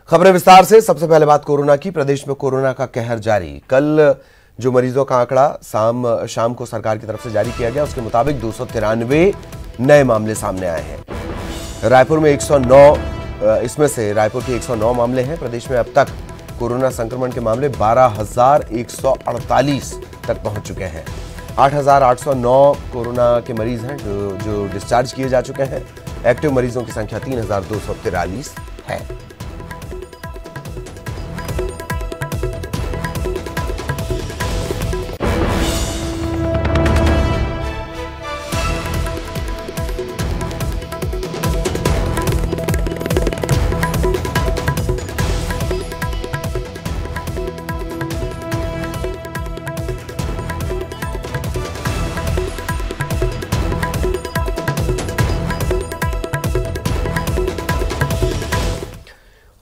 खबरें विस्तार से। सबसे पहले बात कोरोना की। प्रदेश में कोरोना का कहर जारी। कल जो मरीजों का आंकड़ा शाम को सरकार की तरफ से जारी किया गया, उसके मुताबिक 293 नए मामले सामने आए हैं। रायपुर में 109, इसमें से रायपुर के 109 मामले हैं। प्रदेश में अब तक कोरोना संक्रमण के मामले 12,148 तक पहुंच चुके हैं। 8,809 कोरोना के मरीज हैं जो डिस्चार्ज किए जा चुके हैं। एक्टिव मरीजों की संख्या 3,243 है।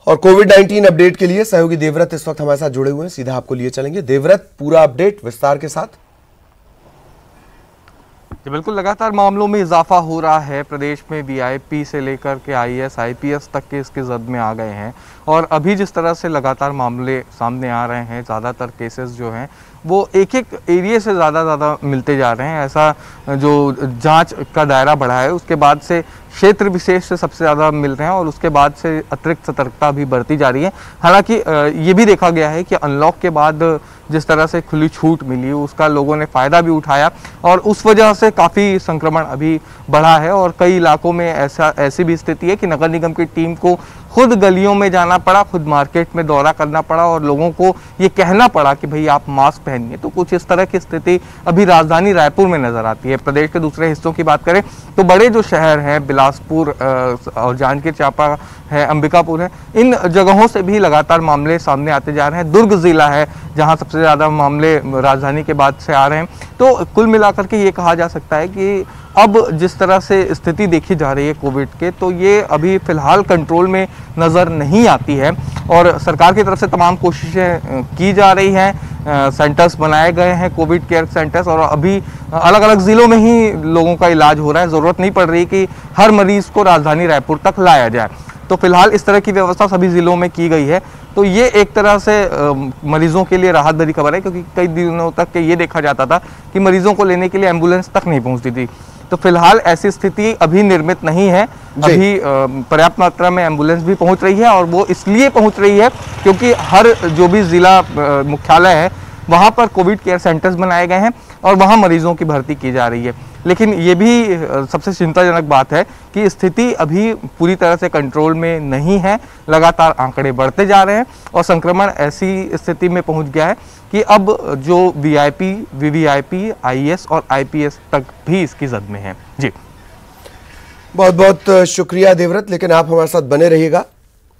और कोविड-19 अपडेट के लिए सहयोगी देवव्रत इस वक्त हमारे साथ जुड़े हुए हैं। सीधा आपको लिए चलेंगे। देवव्रत, पूरा अपडेट विस्तार के साथ। जी बिल्कुल, लगातार मामलों में इजाफा हो रहा है। प्रदेश में वीआईपी से लेकर के आईएएस आईपीएस तक के इसके जद में आ गए हैं और अभी जिस तरह से लगातार मामले सामने आ रहे हैं, ज़्यादातर केसेस जो हैं वो एक एक एरिया से ज़्यादा मिलते जा रहे हैं। ऐसा जो जांच का दायरा बढ़ा है उसके बाद से क्षेत्र विशेष से सबसे ज़्यादा मिल रहे हैं और उसके बाद से अतिरिक्त सतर्कता भी बढ़ती जा रही है। हालांकि ये भी देखा गया है कि अनलॉक के बाद जिस तरह से खुली छूट मिली उसका लोगों ने फ़ायदा भी उठाया और उस वजह से काफ़ी संक्रमण अभी बढ़ा है और कई इलाकों में ऐसी भी स्थिति है कि नगर निगम की टीम को खुद गलियों में जाना पड़ा, खुद मार्केट में दौरा करना पड़ा और लोगों को ये कहना पड़ा कि भाई आप मास्क पहनिए। तो कुछ इस तरह की स्थिति अभी राजधानी रायपुर में नजर आती है। प्रदेश के दूसरे हिस्सों की बात करें तो बड़े जो शहर हैं, बिलासपुर और जांजगीर चांपा है, अंबिकापुर है, इन जगहों से भी लगातार मामले सामने आते जा रहे हैं। दुर्ग जिला है जहां सबसे ज़्यादा मामले राजधानी के बाद से आ रहे हैं। तो कुल मिलाकर के ये कहा जा सकता है कि अब जिस तरह से स्थिति देखी जा रही है कोविड के, तो ये अभी फिलहाल कंट्रोल में नज़र नहीं आती है और सरकार की तरफ से तमाम कोशिशें की जा रही हैं। सेंटर्स बनाए गए हैं, कोविड केयर सेंटर्स, और अभी अलग अलग ज़िलों में ही लोगों का इलाज हो रहा है। ज़रूरत नहीं पड़ रही कि हर मरीज़ को राजधानी रायपुर तक लाया जाए। तो फिलहाल इस तरह की व्यवस्था सभी ज़िलों में की गई है। तो ये एक तरह से मरीजों के लिए राहत भरी खबर है, क्योंकि कई दिनों तक ये देखा जाता था कि मरीजों को लेने के लिए एम्बुलेंस तक नहीं पहुंचती थी। तो फिलहाल ऐसी स्थिति अभी निर्मित नहीं है। अभी पर्याप्त मात्रा में एम्बुलेंस भी पहुंच रही है और वो इसलिए पहुंच रही है क्योंकि हर जो भी जिला मुख्यालय है वहां पर कोविड केयर सेंटर्स बनाए गए हैं और वहां मरीजों की भर्ती की जा रही है। लेकिन ये भी सबसे चिंताजनक बात है कि स्थिति अभी पूरी तरह से कंट्रोल में नहीं है। लगातार आंकड़े बढ़ते जा रहे हैं और संक्रमण ऐसी स्थिति में पहुंच गया है कि अब जो वीआईपी, वीवीआईपी, आईएएस और आईपीएस तक भी इसकी जद में है। जी बहुत बहुत शुक्रिया देवव्रत, लेकिन आप हमारे साथ बने रहिएगा।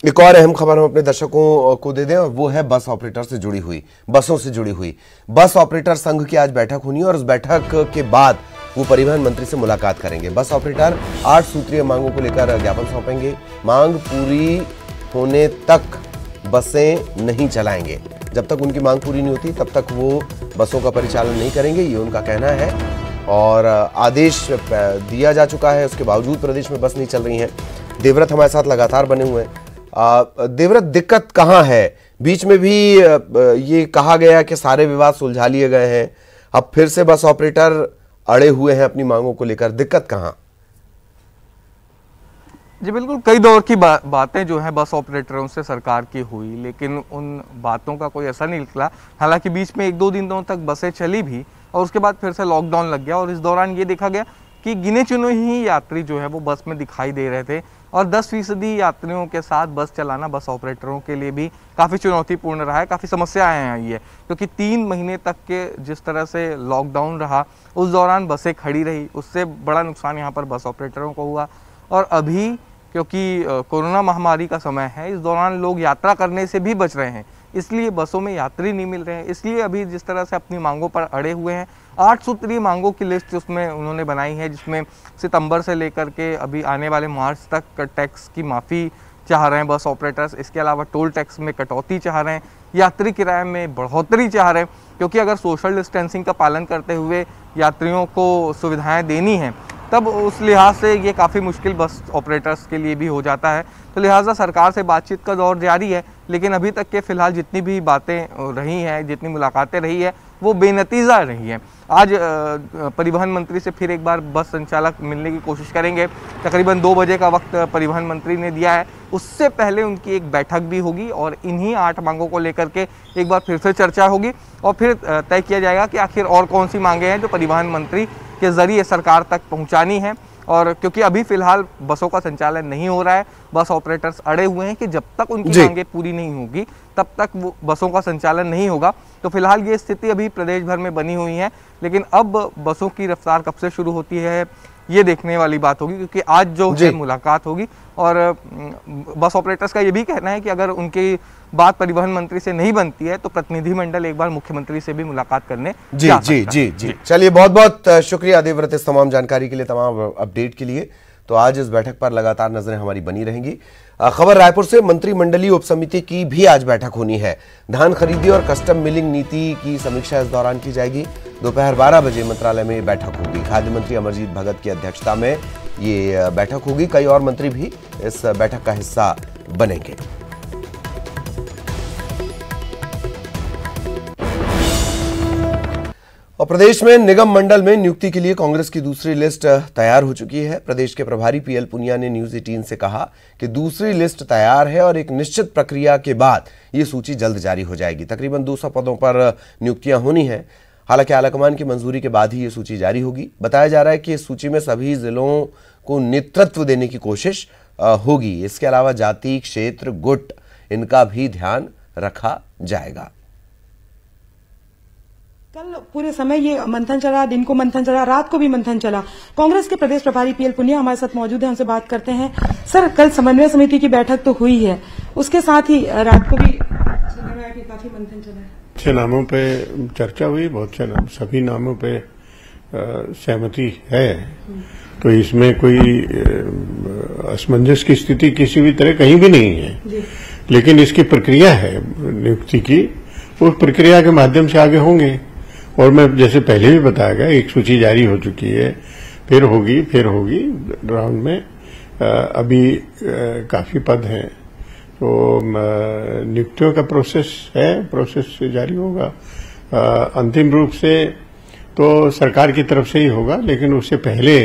एक और अहम खबर हम अपने दर्शकों को दे दें और वो है बस ऑपरेटर से जुड़ी हुई, बसों से जुड़ी हुई। बस ऑपरेटर संघ की आज बैठक होनी है और उस बैठक के बाद वो परिवहन मंत्री से मुलाकात करेंगे। बस ऑपरेटर 8 सूत्रीय मांगों को लेकर ज्ञापन सौंपेंगे। मांग पूरी होने तक बसें नहीं चलाएंगे। जब तक उनकी मांग पूरी नहीं होती तब तक वो बसों का परिचालन नहीं करेंगे, ये उनका कहना है। और आदेश दिया जा चुका है, उसके बावजूद प्रदेश में बस नहीं चल रही हैं। देवव्रत हमारे साथ लगातार बने हुए हैं। देवव्रत, दिक्कत कहाँ है? बीच में भी ये कहा गया कि सारे विवाद सुलझा लिए गए हैं, अब फिर से बस ऑपरेटर अड़े हुए हैं अपनी मांगों को लेकर। दिक्कत कहाँ? जी बिल्कुल, कई दौर की बातें जो हैं बस ऑपरेटरों से सरकार की हुई, लेकिन उन बातों का कोई असर नहीं निकला। हालांकि बीच में 1-2 दिनों तक बसें चली भी और उसके बाद फिर से लॉकडाउन लग गया और इस दौरान ये देखा गया कि गिने चुने ही यात्री जो है वो बस में दिखाई दे रहे थे और 10% यात्रियों के साथ बस चलाना बस ऑपरेटरों के लिए भी काफ़ी चुनौतीपूर्ण रहा है। काफ़ी समस्याएं आई है क्योंकि 3 महीने तक के जिस तरह से लॉकडाउन रहा उस दौरान बसें खड़ी रही, उससे बड़ा नुकसान यहाँ पर बस ऑपरेटरों को हुआ। और अभी क्योंकि कोरोना महामारी का समय है, इस दौरान लोग यात्रा करने से भी बच रहे हैं, इसलिए बसों में यात्री नहीं मिल रहे हैं। इसलिए अभी जिस तरह से अपनी मांगों पर अड़े हुए हैं, 8 सूत्रीय मांगों की लिस्ट उसमें उन्होंने बनाई है, जिसमें सितंबर से लेकर के अभी आने वाले मार्च तक टैक्स की माफ़ी चाह रहे हैं बस ऑपरेटर्स। इसके अलावा टोल टैक्स में कटौती चाह रहे हैं, यात्री किराए में बढ़ोतरी चाह रहे हैं, क्योंकि अगर सोशल डिस्टेंसिंग का पालन करते हुए यात्रियों को सुविधाएं देनी हैं तब उस लिहाज से ये काफ़ी मुश्किल बस ऑपरेटर्स के लिए भी हो जाता है। तो लिहाजा सरकार से बातचीत का दौर जारी है, लेकिन अभी तक के फ़िलहाल जितनी भी बातें रही हैं, जितनी मुलाकातें रही है, वो बेनतीजा रही हैं। आज परिवहन मंत्री से फिर एक बार बस संचालक मिलने की कोशिश करेंगे। तकरीबन 2 बजे का वक्त परिवहन मंत्री ने दिया है, उससे पहले उनकी एक बैठक भी होगी और इन्हीं 8 मांगों को लेकर के एक बार फिर से चर्चा होगी और फिर तय किया जाएगा कि आखिर और कौन सी मांगे हैं जो परिवहन मंत्री के ज़रिए सरकार तक पहुंचानी है। और क्योंकि अभी फिलहाल बसों का संचालन नहीं हो रहा है, बस ऑपरेटर्स अड़े हुए हैं कि जब तक उनकी मांगे पूरी नहीं होगी तब तक वो बसों का संचालन नहीं होगा। तो फिलहाल ये स्थिति अभी प्रदेश भर में बनी हुई है, लेकिन अब बसों की रफ्तार कब से शुरू होती है ये देखने वाली बात होगी, क्योंकि आज जो है मुलाकात होगी और बस ऑपरेटर्स का ये भी कहना है कि अगर उनकी बात परिवहन मंत्री से नहीं बनती है तो प्रतिनिधिमंडल एक बार मुख्यमंत्री से भी मुलाकात करने जा सकता है। जी। चलिए, बहुत बहुत शुक्रिया देवव्रत इस तमाम जानकारी के लिए, तमाम अपडेट के लिए। तो आज इस बैठक पर लगातार नजरें हमारी बनी रहेंगी। खबर रायपुर से, मंत्रिमंडलीय उपसमिति की भी आज बैठक होनी है। धान खरीदी और कस्टम मिलिंग नीति की समीक्षा इस दौरान की जाएगी। दोपहर 12 बजे मंत्रालय में बैठक होगी। खाद्य मंत्री अमरजीत भगत की अध्यक्षता में ये बैठक होगी। कई और मंत्री भी इस बैठक का हिस्सा बनेंगे। और प्रदेश में निगम मंडल में नियुक्ति के लिए कांग्रेस की दूसरी लिस्ट तैयार हो चुकी है। प्रदेश के प्रभारी पीएल पुनिया ने न्यूज 18 से कहा कि दूसरी लिस्ट तैयार है और एक निश्चित प्रक्रिया के बाद ये सूची जल्द जारी हो जाएगी। तकरीबन 200 पदों पर नियुक्तियां होनी है। हालांकि आलाकमान की मंजूरी के बाद ही ये सूची जारी होगी। बताया जा रहा है कि इस सूची में सभी जिलों को नेतृत्व देने की कोशिश होगी। इसके अलावा जाति, क्षेत्र, गुट, इनका भी ध्यान रखा जाएगा। कल पूरे समय ये मंथन चला, दिन को मंथन चला, रात को भी मंथन चला। कांग्रेस के प्रदेश प्रभारी पीएल पुनिया हमारे साथ मौजूद है, हमसे बात करते हैं। सर, कल समन्वय समिति की बैठक तो हुई है, उसके साथ ही रात को भी काफी मंथन चला है। 6 नामों पे चर्चा हुई, बहुत से नाम, सभी नामों पे सहमति है। तो इसमें कोई असमंजस की स्थिति किसी भी तरह कहीं भी नहीं है। लेकिन इसकी प्रक्रिया है नियुक्ति की, उस प्रक्रिया के माध्यम से आगे होंगे। और मैं जैसे पहले भी बताया गया, एक सूची जारी हो चुकी है, फिर होगी राउंड में। अभी काफी पद हैं, तो नियुक्तियों का प्रोसेस जारी होगा। अंतिम रूप से तो सरकार की तरफ से ही होगा, लेकिन उससे पहले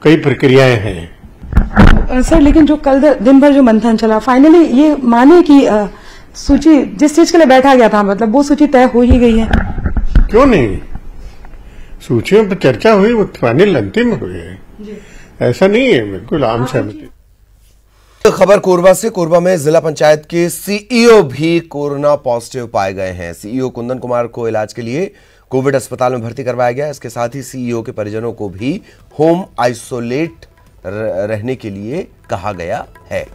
कई प्रक्रियाएं हैं। सर, लेकिन जो कल दिन भर जो मंथन चला, फाइनली ये माने कि सूची जिस चीज के लिए बैठा गया था, मतलब वो सूची तय हो ही गई है? क्यों नहीं, सूचियों पर चर्चा हुई, वो फाइनल अंतिम हुई है। ऐसा नहीं है, बिल्कुल आम सहमति। खबर कोरबा से। कोरबा में जिला पंचायत के सीईओ भी कोरोना पॉजिटिव पाए गए हैं। सीईओ कुंदन कुमार को इलाज के लिए कोविड अस्पताल में भर्ती करवाया गया। इसके साथ ही सीईओ के परिजनों को भी होम आइसोलेट रहने के लिए कहा गया है।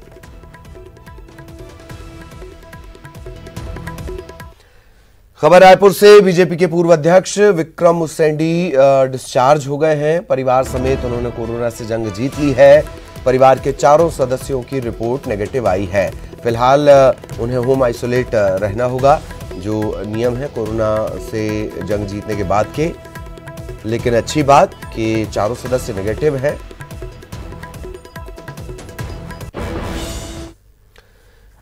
खबर रायपुर से। बीजेपी के पूर्व अध्यक्ष विक्रम उसेंडी डिस्चार्ज हो गए हैं। परिवार समेत उन्होंने कोरोना से जंग जीत ली है। परिवार के 4 सदस्यों की रिपोर्ट नेगेटिव आई है। फिलहाल उन्हें होम आइसोलेट रहना होगा, जो नियम है कोरोना से जंग जीतने के बाद के। लेकिन अच्छी बात कि 4 सदस्य नेगेटिव हैं।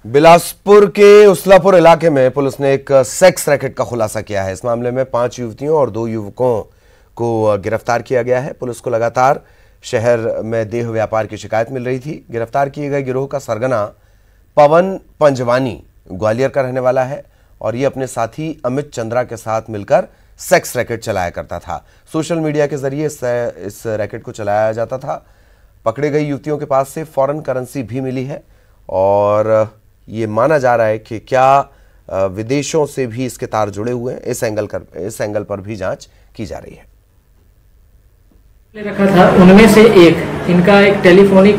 बिलासपुर के उसलापुर इलाके में पुलिस ने एक सेक्स रैकेट का खुलासा किया है। इस मामले में 5 युवतियों और 2 युवकों को गिरफ्तार किया गया है। पुलिस को लगातार शहर में देह व्यापार की शिकायत मिल रही थी। गिरफ्तार किए गए गिरोह का सरगना पवन पंजवानी ग्वालियर का रहने वाला है और ये अपने साथी अमित चंद्रा के साथ मिलकर सेक्स रैकेट चलाया करता था। सोशल मीडिया के जरिए इस रैकेट को चलाया जाता था। पकड़े गई युवतियों के पास से फॉरेन करेंसी भी मिली है और ये माना जा रहा है कि क्या विदेशों से भी इसके तार जुड़े हुए हैं। इस एंगल पर भी जांच की जा रही है। रखा था, उनमें से एक इनका एक टेलीफोनिक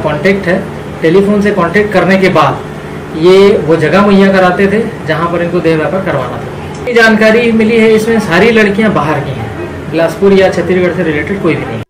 कांटेक्ट है। टेलीफोन से कांटेक्ट करने के बाद ये वो जगह मुहैया कराते थे जहां पर इनको देह व्यापार करवाना था। ये जानकारी मिली है, इसमें सारी लड़कियां बाहर की हैं, बिलासपुर या छत्तीसगढ़ से रिलेटेड कोई भी नहीं।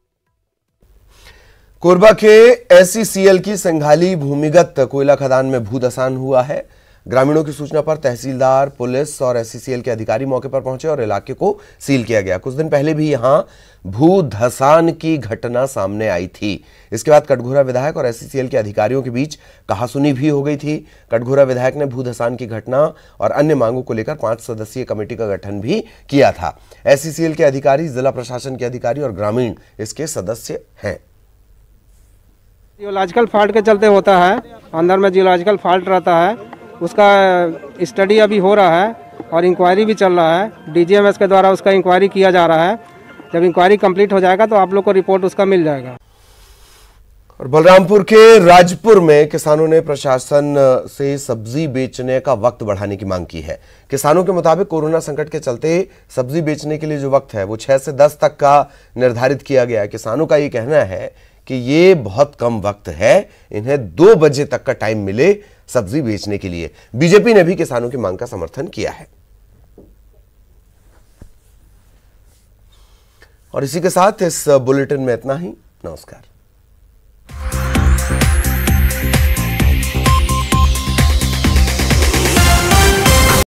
कोरबा के एसईसीएल की संघाली भूमिगत कोयला खदान में भूधसान हुआ है। ग्रामीणों की सूचना पर तहसीलदार, पुलिस और एससीसीएल के अधिकारी मौके पर पहुंचे और इलाके को सील किया गया। कुछ दिन पहले भी यहां भू धसान की घटना सामने आई थी। इसके बाद कटघोरा विधायक और एससीसीएल के अधिकारियों के बीच कहासुनी भी हो गई थी। कटघोरा विधायक ने भू धसान की घटना और अन्य मांगों को लेकर 5 सदस्यीय कमेटी का गठन भी किया था। एससीसीएल के अधिकारी, जिला प्रशासन के अधिकारी और ग्रामीण इसके सदस्य हैं। जियोलॉजिकल फॉल्ट के चलते होता है, अंदर में जियोलॉजिकल फॉल्ट रहता है, उसका स्टडी अभी हो रहा है और इंक्वायरी भी चल रहा है। डीजीएमएस के द्वारा उसका इंक्वायरी किया जा रहा है। जब इंक्वायरी कंप्लीट हो जाएगा तो आप लोग को रिपोर्ट उसका मिल जाएगा। और बलरामपुर के राजपुर में किसानों ने प्रशासन से सब्जी बेचने का वक्त बढ़ाने की मांग की है। किसानों के मुताबिक कोरोना संकट के चलते सब्जी बेचने के लिए जो वक्त है वो 6 से 10 तक का निर्धारित किया गया है। किसानों का ये कहना है कि ये बहुत कम वक्त है, इन्हें 2 बजे तक का टाइम मिले सब्जी बेचने के लिए। बीजेपी ने भी किसानों की मांग का समर्थन किया है। और इसी के साथ इस बुलेटिन में इतना ही। नमस्कार।